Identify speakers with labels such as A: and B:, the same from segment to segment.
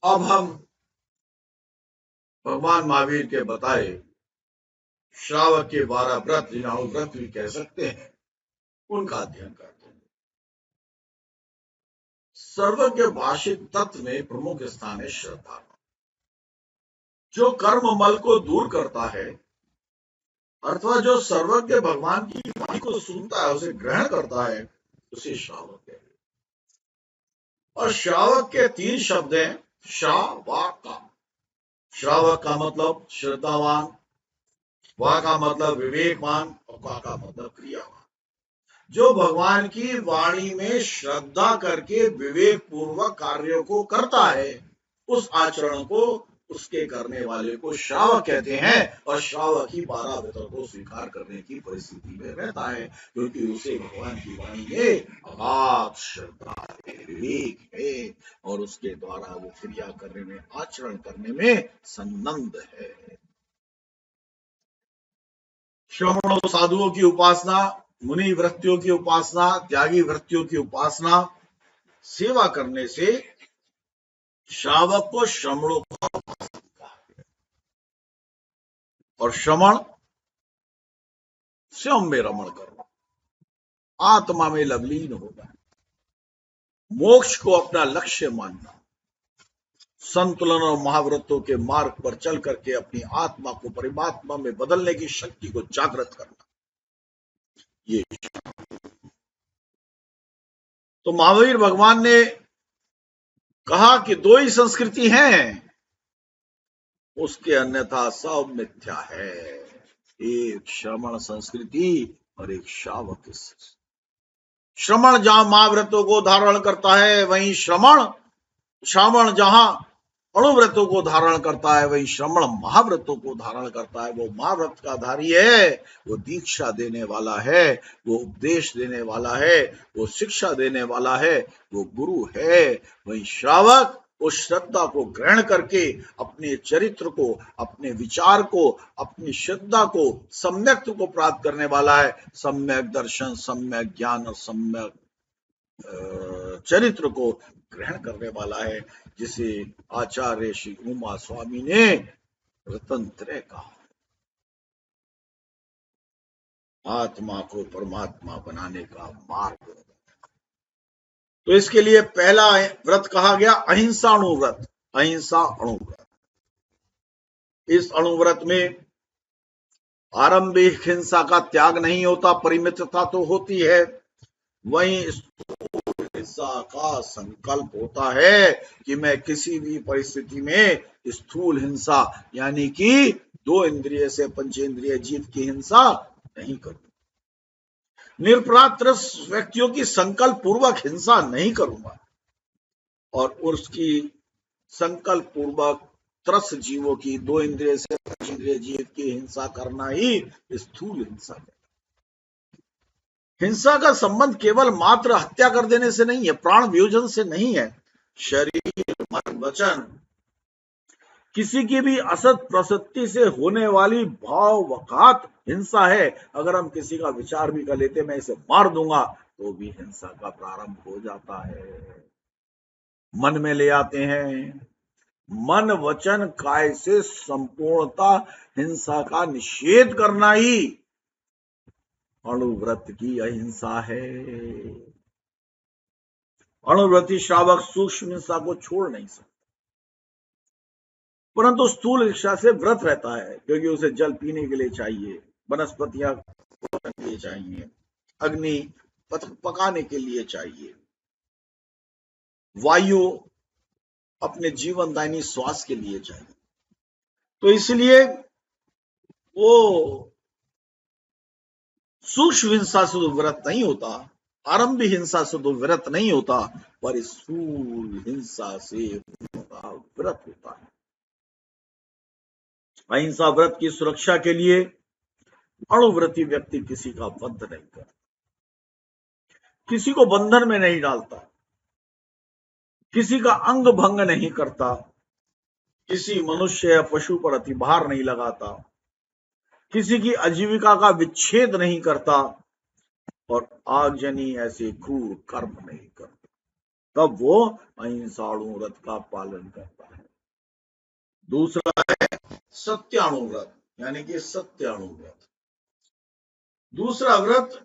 A: अब हम भगवान महावीर के बताए श्रावक के 12 व्रत, जिन्हें व्रत भी कह सकते हैं, उनका अध्ययन करते हैं। सर्वज्ञ भाषित तत्व में प्रमुख स्थान है श्रद्धा। जो कर्म मल को दूर करता है, अथवा जो सर्वज्ञ भगवान की वाणी को सुनता है, उसे ग्रहण करता है, उसे श्रावक है। और श्रावक के 3 शब्द हैं, श्रा वा का। श्रावक का मतलब श्रद्धावान, वा का मतलब विवेकवान, और का मतलब क्रियावान। जो भगवान की वाणी में श्रद्धा करके विवेक पूर्वक कार्यों को करता है, उस आचरण को, उसके करने वाले को श्रावक कहते हैं। और श्रावक ही 12 व्रतों को स्वीकार करने की परिस्थिति में रहता है, क्योंकि उसे भगवान की वाणी में अगाध श्रद्धा है, विवेक है, और उसके द्वारा वो क्रिया करने में, आचरण करने में संबंध है। श्रवणों साधुओं की उपासना, मुनि वृत्तियों की उपासना, त्यागी वृत्तियों की उपासना, सेवा करने से श्रावक को श्रमणों का और श्रवण स्वयं में रमण करना, आत्मा में लवलीन होना, मोक्ष को अपना लक्ष्य मानना, संतुलन और महाव्रतों के मार्ग पर चल करके अपनी आत्मा को परमात्मा में बदलने की शक्ति को जागृत करना, ये। तो महावीर भगवान ने कहा कि 2 ही संस्कृति हैं, उसके अन्यथा सब मिथ्या है। एक श्रमण संस्कृति और एक श्रावक संस्कृति। श्रमण जहां महाव्रतों को धारण करता है, वहीं श्रावण जहां अणुव्रतों को धारण करता है, वही श्रमण महाव्रतों को धारण करता है। वो महाव्रत का धारी है, वो दीक्षा देने वाला है, वो उपदेश देने वाला है, वो शिक्षा देने वाला है, वो गुरु है। वही श्रावक उस श्रद्धा को ग्रहण करके अपने चरित्र को, अपने विचार को, अपनी श्रद्धा को, सम्यक को प्राप्त करने वाला है। सम्यक दर्शन, सम्यक ज्ञान और सम्यक चरित्र को ग्रहण करने वाला है, जिसे आचार्य श्री उमा स्वामी ने रतनत्रय कहा। आत्मा को परमात्मा बनाने का मार्ग। तो इसके लिए पहला व्रत कहा गया अहिंसा अणुव्रत। अहिंसा अणुव्रत, इस अणुव्रत में आरंभिक हिंसा का त्याग नहीं होता, परिमितता तो होती है। वहीं हिंसा का संकल्प होता है कि मैं किसी भी परिस्थिति में स्थूल हिंसा, यानी कि 2 इंद्रिय से पंचेंद्रिय जीव की हिंसा नहीं करूं। निरपराध व्यक्तियों की संकल्प पूर्वक हिंसा नहीं करूंगा, और उसकी संकल्प पूर्वक त्रस्त जीवों की, 2 इंद्रिय से पंचेंद्रिय जीव की हिंसा करना ही स्थूल हिंसा है। हिंसा का संबंध केवल मात्र हत्या कर देने से नहीं है, प्राण वियोजन से नहीं है। शरीर, मन, वचन, किसी की भी असत प्रसक्ति से होने वाली भाववकात हिंसा है। अगर हम किसी का विचार भी कर लेते, मैं इसे मार दूंगा, तो भी हिंसा का प्रारंभ हो जाता है। मन में ले आते हैं। मन, वचन, काय से संपूर्णता हिंसा का निषेध करना ही अणुव्रत की अहिंसा है। अणुव्रती श्रावक सूक्ष्म हिंसा को छोड़ नहीं सकता, परंतु स्थूल हिंसा से व्रत रहता है, क्योंकि उसे जल पीने के लिए चाहिए, वनस्पतियां के लिए चाहिए, अग्नि पकाने के लिए चाहिए, वायु अपने जीवनदायिनी श्वास के लिए चाहिए। तो इसलिए वो सूक्ष्म हिंसा से तो व्रत नहीं होता, आरंभिक हिंसा से तो व्रत नहीं होता, पर स्थूल हिंसा से व्रत होता है। अहिंसा व्रत की सुरक्षा के लिए अणुव्रती व्यक्ति किसी का वध नहीं करता, किसी को बंधन में नहीं डालता, किसी का अंग भंग नहीं करता, किसी मनुष्य या पशु पर अतिभार नहीं लगाता, किसी की आजीविका का विच्छेद नहीं करता, और आगजनी ऐसे क्रूर कर्म नहीं करता। तब वो अहिंसाणु व्रत का पालन करता है। दूसरा है सत्याणु व्रत, यानी कि सत्याणु व्रत। दूसरा व्रत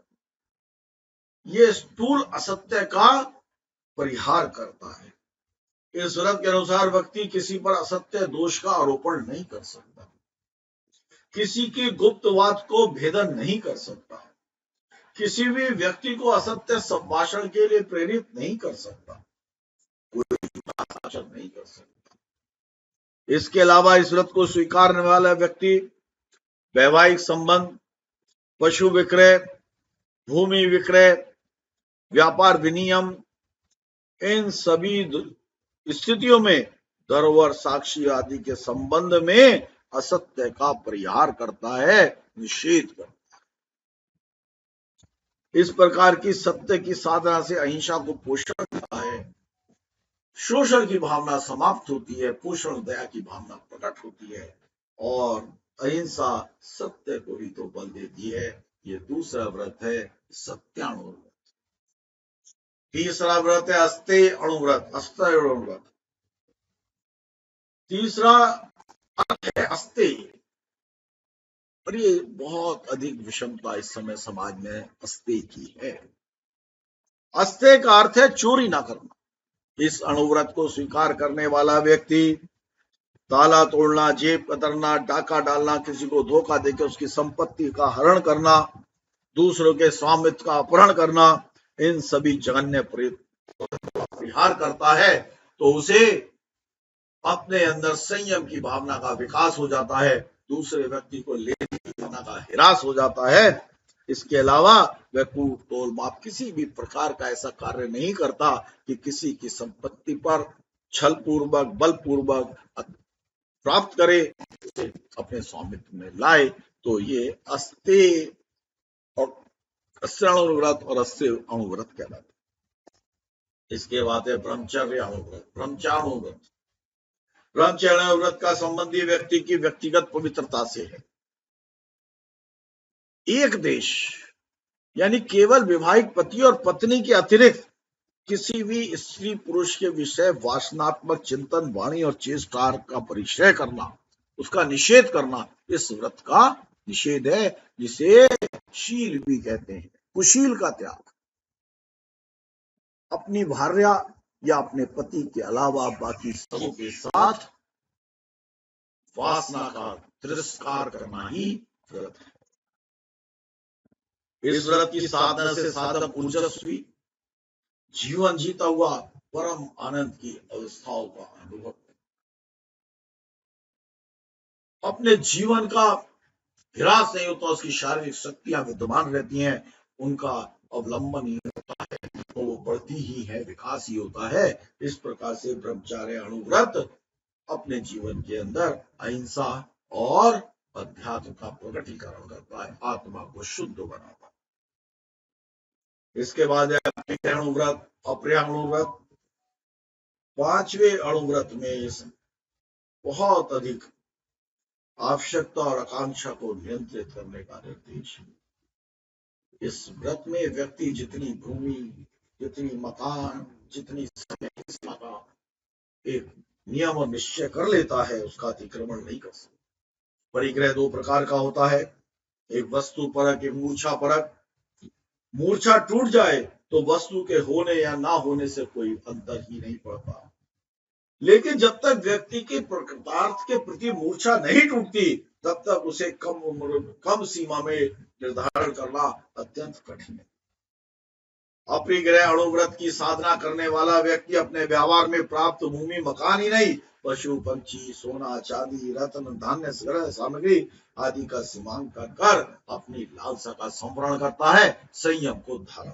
A: ये स्थूल असत्य का परिहार करता है। इस व्रत के अनुसार व्यक्ति किसी पर असत्य दोष का आरोपण नहीं कर सकता, किसी की गुप्त बात को भेदन नहीं कर सकता, किसी भी व्यक्ति को असत्य संभाषण के लिए प्रेरित नहीं कर सकता, कोई आचरण नहीं कर सकता। इसके अलावा इस व्रत को स्वीकारने वाला व्यक्ति वैवाहिक संबंध, पशु विक्रय, भूमि विक्रय, व्यापार विनियम, इन सभी स्थितियों में धरोहर, साक्षी आदि के संबंध में असत्य का परिहार करता है, निषेध करता है। इस प्रकार की सत्य की साधना से अहिंसा को पोषण मिलता है, शोषण की भावना समाप्त होती है, पोषण दया की भावना प्रकट होती है, और अहिंसा सत्य को ही तो बल देती है। ये दूसरा व्रत है सत्याणु व्रत। तीसरा व्रत है अस्तेय अणुव्रत, अस्तेय अणुव्रत। तीसरा अर्थ है अस्तेय, और ये बहुत अधिक विषमता इस समय समाज में अस्तेय की है। अस्तेय का अर्थ है चोरी ना करना। इस अणुव्रत को स्वीकार करने वाला व्यक्ति ताला तोड़ना, जेब कतरना, डाका डालना, किसी को धोखा देकर उसकी संपत्ति का हरण करना, दूसरों के स्वामित्व का अपहरण करना, इन सभी जघन्य परिहार करता है, तो उसे अपने अंदर संयम की भावना का विकास हो जाता है, दूसरे व्यक्ति को लेने की भावना का हिरास हो जाता है। इसके अलावा वह कूट तोल माप किसी भी प्रकार का ऐसा कार्य नहीं करता कि किसी की संपत्ति पर छल पूर्वक, बल पूर्वक प्राप्त करे, उसे अपने स्वामित्व में लाए। तो ये अस्तेय और अस्तेयाणुव्रत और अस्तेय अणुव्रत कहलाता है। इसके बाद है ब्रह्मचर्य अणुव्रत, ब्रह्मचारिणुव्रत। ब्रह्मचर्य व्रत का संबंधी व्यक्ति की व्यक्तिगत पवित्रता से है। एक देश यानी केवल विवाहित पति और पत्नी के अतिरिक्त किसी भी स्त्री पुरुष के विषय वासनात्मक चिंतन, वाणी और चेष्टा का परिचय करना, उसका निषेध करना, इस व्रत का निषेध है, जिसे शील भी कहते हैं। कुशील का त्याग, अपनी भार्या या अपने पति के अलावा बाकी सबों के साथ वासना का तिरस्कार करना ही व्रत है। इस व्रत की साधना से साधक ऊर्जस्वी जीवन जीता हुआ परम आनंद की अवस्थाओं का अनुभव, अपने जीवन का विरास नहीं होता, उसकी शारीरिक शक्तियां विद्यमान रहती हैं, उनका अवलंबन ही होता है, तो वो बढ़ती ही है, विकास ही होता है। इस प्रकार से ब्रह्मचर्य अणुव्रत अपने जीवन के अंदर अहिंसा और अध्यात्म का प्रकटीकरण करता है, आत्मा को शुद्ध बनाता है। इसके बाद है अप्रिय अणुव्रत, अप्रिय अणुव्रत। पांचवें अणुव्रत में बहुत अधिक आवश्यकता और आकांक्षा को नियंत्रित करने का निर्देश है। इस व्रत में व्यक्ति जितनी भूमि, जितनी मकान, जितनी समय का एक नियम और निश्चय कर लेता है, उसका अतिक्रमण नहीं कर सकता। परिग्रह दो प्रकार का होता है, एक वस्तु परक, एक मूर्छा परक। मूर्छा टूट जाए तो वस्तु के होने या ना होने से कोई अंतर ही नहीं पड़ता, लेकिन जब तक व्यक्ति के प्रकृतार्थ के प्रति मूर्छा नहीं टूटती, तब तक उसे कम उम्र, कम सीमा में निर्धारण करना अत्यंत कठिन है। अपरिग्रह अणुव्रत की साधना करने वाला व्यक्ति अपने व्यवहार में प्राप्त भूमि, मकान ही नहीं, पशु पक्षी, सोना चांदी, रत्न, धान्य, सामग्री आदि का सीमांकन कर अपनी लालसा का संवरण करता है, संयम को धारण।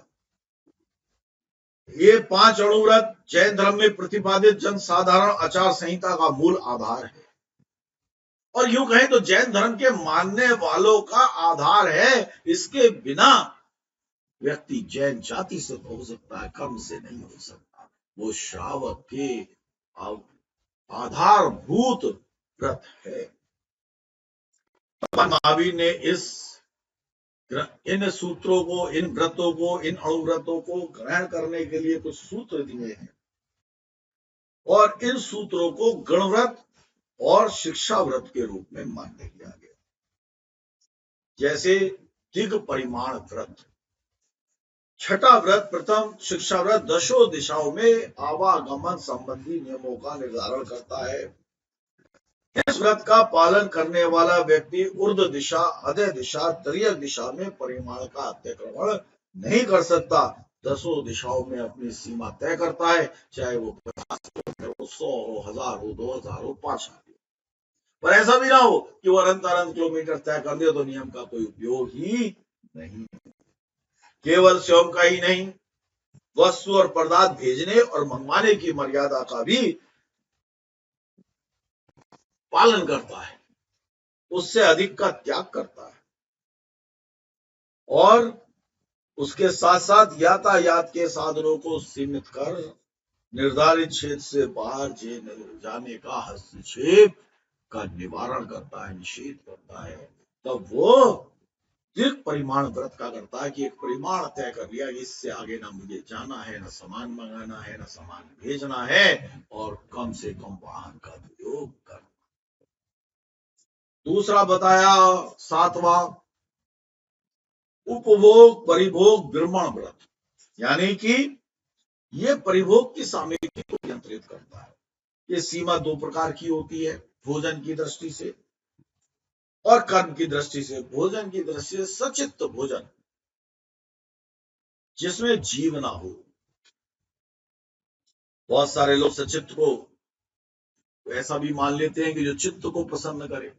A: ये पांच अणुव्रत जैन धर्म में प्रतिपादित जन साधारण आचार संहिता का मूल आधार है, और यूं कहें तो जैन धर्म के मानने वालों का आधार है। इसके बिना व्यक्ति जैन जाति से हो सकता है, कर्म से नहीं हो सकता। वो श्रावक के आधारभूत व्रत है। महावीर ने इन सूत्रों को, इन व्रतों को, इन अणुव्रतों को ग्रहण करने के लिए कुछ सूत्र दिए हैं। और इन सूत्रों को गणव्रत और शिक्षा व्रत के रूप में मान्य किया गया। जैसे दिग परिमाण व्रत, छठा व्रत प्रथम शिक्षा व्रत दशों दिशाओं में आवागमन संबंधी नियमों का निर्धारण करता है। इस व्रत का पालन करने वाला व्यक्ति ऊर्ध्व दिशा, अधः दिशा, तिर्यक दिशा में परिमाण का अतिक्रमण नहीं कर सकता। दसों दिशाओं में अपनी सीमा तय करता है, चाहे वो 50 हो, 100 हो, 1000 हो, 2000 हो, 5000 हो। पर ऐसा भी ना हो कि वो अनंत अनंत किलोमीटर तय कर दे तो नियम का कोई उपयोग ही नहीं। केवल स्वयं का ही नहीं, वस्तु और पदार्थ भेजने और मंगवाने की मर्यादा का भी पालन करता है, उससे अधिक का त्याग करता है और उसके साथ साथ यातायात के साधनों को सीमित कर निर्धारित क्षेत्र से बाहर जाने का हस्तक्षेप का निवारण करता है, निषेध करता है। तब वो दिग परिमाण व्रत का करता है कि एक परिमाण तय कर लिया, इससे आगे ना मुझे जाना है, ना सामान मंगाना है, ना सामान भेजना है, और कम से कम वाहन का उपयोग करना। दूसरा बताया सातवां उपभोग परिभोग विरमण व्रत, यानी कि ये परिभोग की सामग्री को नियंत्रित करता है। ये सीमा दो प्रकार की होती है, भोजन की दृष्टि से और कर्म की दृष्टि से। भोजन की दृष्टि से सचित्त भोजन, जिसमें जीव ना हो। बहुत सारे लोग सचित्त को ऐसा भी मान लेते हैं कि जो चित्त को प्रसन्न करे,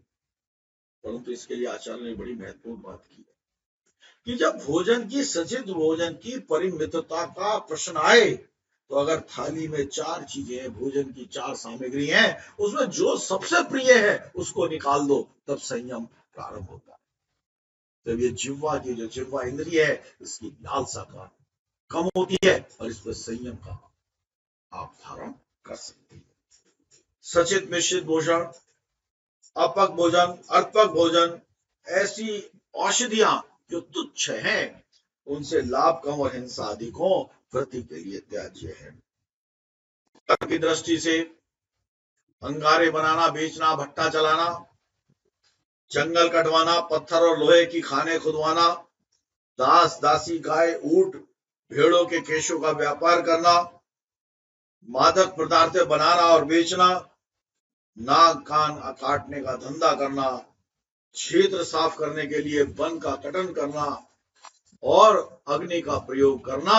A: परंतु इसके लिए आचार्य ने बड़ी महत्वपूर्ण बात की है कि जब भोजन की सचित भोजन की परिमितता का प्रश्न आए, तो अगर थाली में 4 चीजें हैं, भोजन की 4 सामग्री हैं, उसमें जो सबसे प्रिय है उसको निकाल दो, तब संयम प्रारंभ होता है। तब ये जिह्वा की जो जिह्वा इंद्रिय है, इसकी लालसा का कम होती है और इस पर संयम का आप धारण कर सकते हैं। सचित मिश्रित भोजन, अपक भोजन, अर्पक भोजन, ऐसी औषधियां जो तुच्छ हैं, उनसे लाभ कम और हिंसा अधिक हो, व्रती के लिए त्याज्य है। कर्म की दृष्टि से अंगारे बनाना, बेचना, भट्टा चलाना, जंगल कटवाना, पत्थर और लोहे की खाने खुदवाना, दास दासी, गाय, ऊंट, भेड़ों के केशों का व्यापार करना, मादक पदार्थ बनाना और बेचना, नाक कान काटने का धंधा करना, क्षेत्र साफ करने के लिए वन का कटन करना और अग्नि का प्रयोग करना,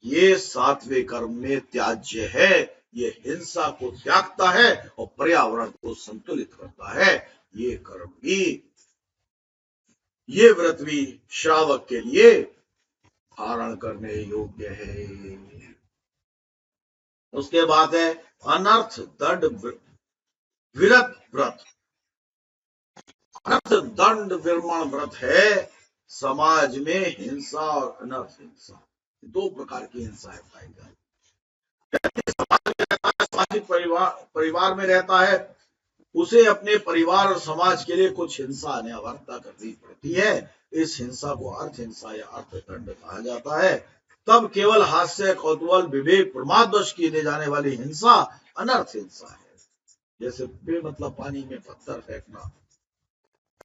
A: ये 7वें कर्म में त्याज्य है। ये हिंसा को त्यागता है और पर्यावरण को संतुलित करता है। ये कर्म भी, ये व्रत भी श्रावक के लिए धारण करने योग्य है। उसके बाद है अनर्थ दंड विरत व्रत। अनर्थ दंड विरमण व्रत है समाज में हिंसा और अनर्थ हिंसा, दो प्रकार की हिंसाएं पाई जाती। सामाजिक परिवार में रहता है, उसे अपने परिवार और समाज के लिए कुछ हिंसा अनिवार्यता करनी पड़ती है। इस हिंसा को अर्थ हिंसा या अर्थ दंड कहा जाता है। तब केवल हास्य, कौतूहल, विवेक, प्रमादवश किए जाने वाली हिंसा अनर्थ हिंसा है। जैसे बेमतलब पानी में पत्थर फेंकना,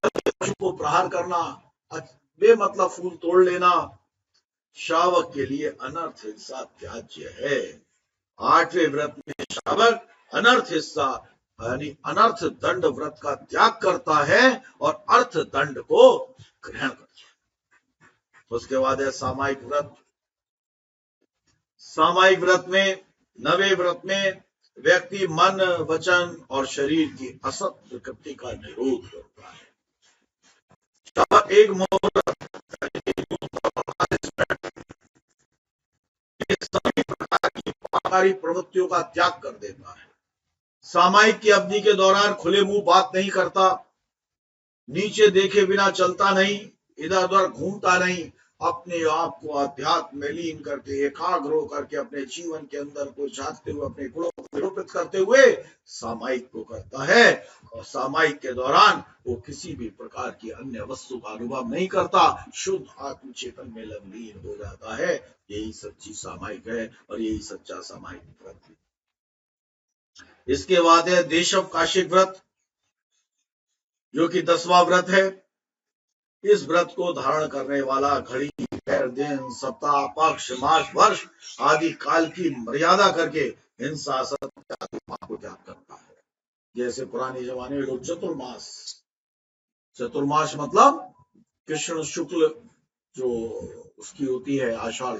A: पशु को प्रहार करना, बेमतलब फूल तोड़ लेना, श्रावक के लिए अनर्थ हिंसा त्याज्य है। 8वें व्रत में श्रावक अनर्थ हिस्सा यानी अनर्थ दंड व्रत का त्याग करता है और अर्थ दंड को ग्रहण करता है। उसके बाद है सामायिक व्रत। सामायिक व्रत में, 9वें व्रत में व्यक्ति मन, वचन और शरीर की असत प्रकृति का निरोध करता है। एक सभी प्रकार की पापकारी प्रवृत्तियों का त्याग कर देता है। सामायिक की अवधि के दौरान खुले मुंह बात नहीं करता, नीचे देखे बिना चलता नहीं, इधर उधर घूमता नहीं, अपने आप को अध्यात्म में लीन करके एकाग्र होकर के अपने जीवन के अंदर को झांकते हुए अपने गुणों को निरूपित करते हुए सामायिक को करता है। और सामायिक के दौरान वो किसी भी प्रकार की अन्य वस्तु का अनुभव नहीं करता, शुद्ध आत्म चेतन में लीन हो जाता है। यही सच्ची सामायिक है और यही सच्चा सामायिक व्रत है। इसके बाद है देशवकाशिक व्रत, जो कि 10वां व्रत है। इस व्रत को धारण करने वाला घड़ी, दिन, सप्ताह, पक्ष, मास, वर्ष आदि काल की मर्यादा करके हिंसा, सत्य आदि पाप को त्याग करता है। जैसे पुराने जमाने में लोग चतुर्मास, चतुर्मास मतलब कृष्ण शुक्ल जो उसकी होती है आषाढ़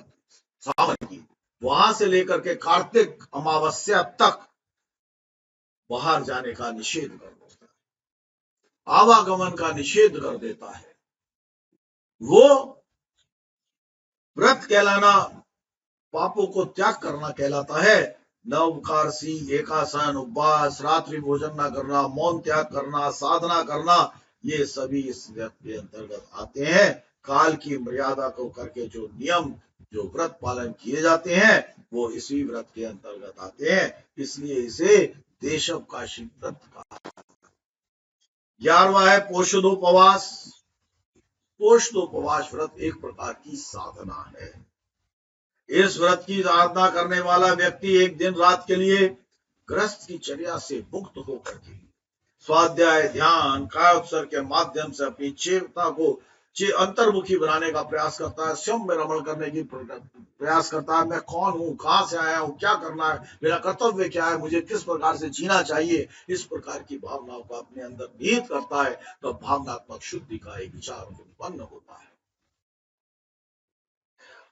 A: सावन की, वहां से लेकर के कार्तिक अमावस्या तक बाहर जाने का निषेध कर देता है, आवागमन का निषेध कर देता है। वो व्रत कहलाना पापों को त्याग करना कहलाता है। नवकारसी, एकासन, उपवास, रात्रि भोजन न करना, मौन त्याग करना, साधना करना, ये सभी इस व्रत के अंतर्गत आते हैं। काल की मर्यादा को करके जो नियम, जो व्रत पालन किए जाते हैं, वो इसी व्रत के अंतर्गत आते हैं। इसलिए इसे देशवकाशिक व्रत कहा। 11वां है पोषदोपवास। पोषदोपवास व्रत एक प्रकार की साधना है। इस व्रत की आराधना करने वाला व्यक्ति एक दिन रात के लिए ग्रस्त की चर्या से मुक्त होकर के स्वाध्याय, ध्यान, कायोत्सर्ग के माध्यम से अपनी चेतना को अंतर्मुखी बनाने का प्रयास करता है, स्वयं में रमण करने की प्रयास करता है। मैं कौन हूँ, कहाँ से आया हूँ, क्या करना है, मेरा कर्तव्य क्या है, मुझे किस प्रकार से जीना चाहिए, इस प्रकार की भावनाओं को अपने अंदर निहित करता है। तो भावनात्मक शुद्धि का एक विचार उत्पन्न होता है।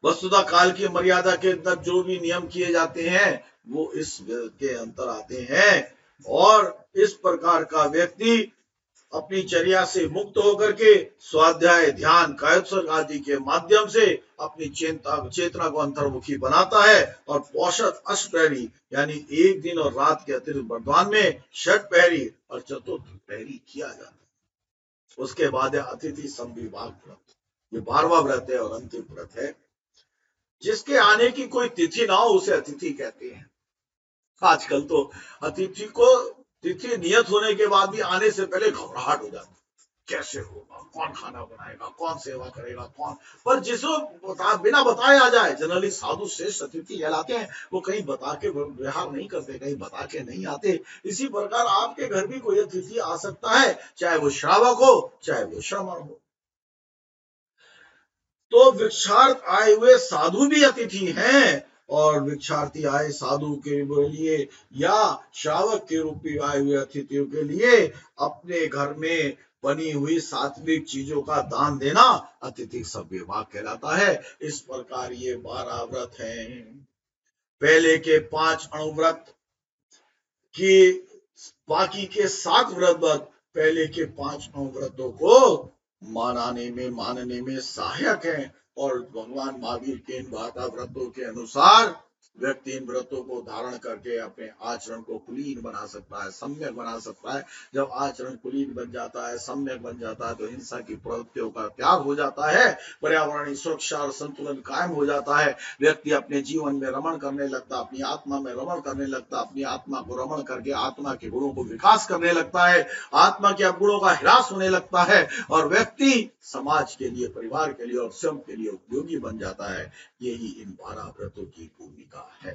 A: वस्तुतः काल की मर्यादा के अंदर जो भी नियम किए जाते हैं वो इस के अंतर आते हैं, और इस प्रकार का व्यक्ति अपनी चर्या से मुक्त होकर के स्वाध्याय, ध्यान, कायोत्सर्ग आदि के माध्यम से अपनी चेतना को अंतर्मुखी बनाता है। और पौषध अष्टपहरी यानी एक दिन और रात के अतिरिक्त वर्तमान में षटपहरी और चतुर्थ पहरी किया जाता है। उसके बाद है अतिथि संविभाग व्रत। ये 12वां व्रत है और अंतिम व्रत है। जिसके आने की कोई तिथि ना हो उसे अतिथि कहते हैं। आजकल तो अतिथि को तिथि नियत होने के बाद भी आने से पहले घबराहट हो जाती, कैसे होगा, कौन खाना बनाएगा, कौन सेवा करेगा, कौन। पर जिसको बिना बताए आ जाए, जनरली साधु श्रेष्ठ अतिथि कहलाते हैं। वो कहीं बता के व्यवहार नहीं करते, कहीं बता के नहीं आते। इसी प्रकार आपके घर भी कोई अतिथि आ सकता है, चाहे वो श्रावक हो, चाहे वो श्रमण हो। तो वृक्षार्थ आए हुए साधु भी अतिथि हैं, और वृक्षार्थी आए साधु के लिए या श्रावक के रूप में आए हुए अतिथियों के लिए अपने घर में बनी हुई सात्विक चीजों का दान देना अतिथि संविभाग कहलाता है। इस प्रकार ये 12 व्रत हैं। पहले के 5 अणुव्रत की बाकी के 7 व्रत पहले के 5 अणुव्रतों को मानने में सहायक है। और भगवान महावीर के इन 12 व्रतों के अनुसार व्यक्ति इन व्रतों को धारण करके अपने आचरण को कुलीन बना सकता है, सम्यक बना सकता है। जब आचरण कुलीन बन जाता है, सम्यक बन जाता है, तो हिंसा की प्रवृत्तियों का त्याग हो जाता है, पर्यावरणीय सुरक्षा और संतुलन कायम हो जाता है। व्यक्ति अपने जीवन में रमण करने लगता, अपनी आत्मा में रमण करने लगता, अपनी आत्मा को रमण करके आत्मा के गुणों को विकास करने लगता है, आत्मा के अवगुणों का ह्रास होने लगता है, और व्यक्ति समाज के लिए, परिवार के लिए और स्वयं के लिए उपयोगी बन जाता है। यही इन 12 व्रतों की भूमिका है।